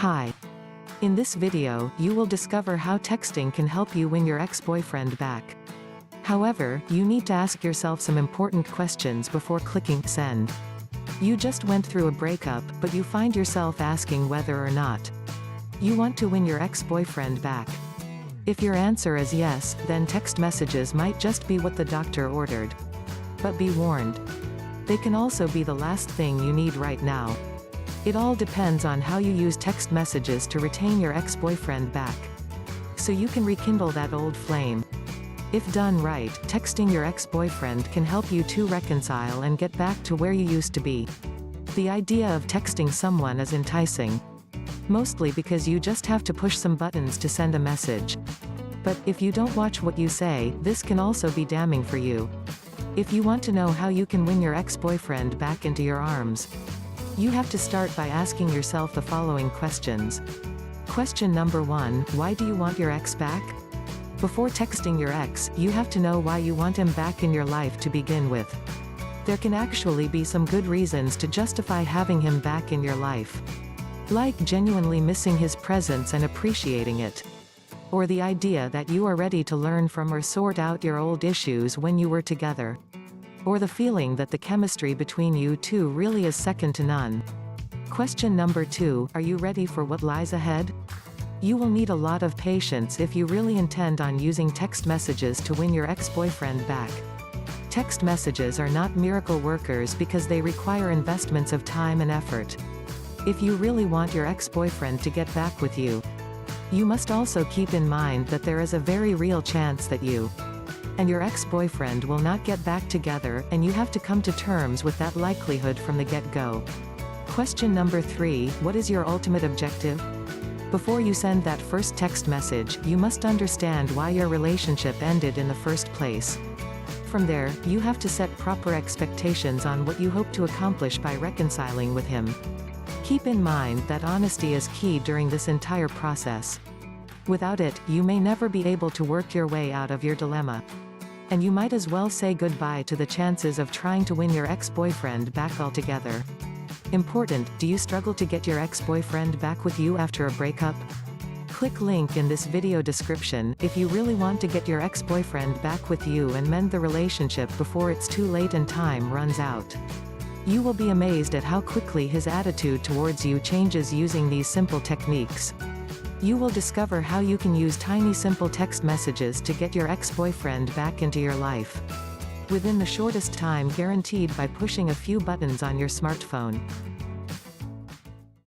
Hi. In this video, you will discover how texting can help you win your ex-boyfriend back. However, you need to ask yourself some important questions before clicking send. You just went through a breakup, but you find yourself asking whether or not you want to win your ex-boyfriend back. If your answer is yes, then text messages might just be what the doctor ordered. But be warned. They can also be the last thing you need right now. It all depends on how you use text messages to retain your ex-boyfriend back, so you can rekindle that old flame. If done right, texting your ex-boyfriend can help you two reconcile and get back to where you used to be. The idea of texting someone is enticing, mostly because you just have to push some buttons to send a message. But if you don't watch what you say, this can also be damning for you. If you want to know how you can win your ex-boyfriend back into your arms, you have to start by asking yourself the following questions. Question number 1, why do you want your ex back? Before texting your ex, you have to know why you want him back in your life to begin with. There can actually be some good reasons to justify having him back in your life. Like genuinely missing his presence and appreciating it. Or the idea that you are ready to learn from or sort out your old issues when you were together. Or the feeling that the chemistry between you two really is second to none. Question number 2, are you ready for what lies ahead? You will need a lot of patience if you really intend on using text messages to win your ex-boyfriend back. Text messages are not miracle workers because they require investments of time and effort. If you really want your ex-boyfriend to get back with you, you must also keep in mind that there is a very real chance that you and your ex-boyfriend will not get back together, and you have to come to terms with that likelihood from the get-go. Question number 3, what is your ultimate objective? Before you send that first text message, you must understand why your relationship ended in the first place. From there, you have to set proper expectations on what you hope to accomplish by reconciling with him. Keep in mind that honesty is key during this entire process. Without it, you may never be able to work your way out of your dilemma. And you might as well say goodbye to the chances of trying to win your ex-boyfriend back altogether. Important, do you struggle to get your ex-boyfriend back with you after a breakup? Click link in this video description if you really want to get your ex-boyfriend back with you and mend the relationship before it's too late and time runs out. You will be amazed at how quickly his attitude towards you changes using these simple techniques. You will discover how you can use tiny simple text messages to get your ex-boyfriend back into your life within the shortest time guaranteed by pushing a few buttons on your smartphone.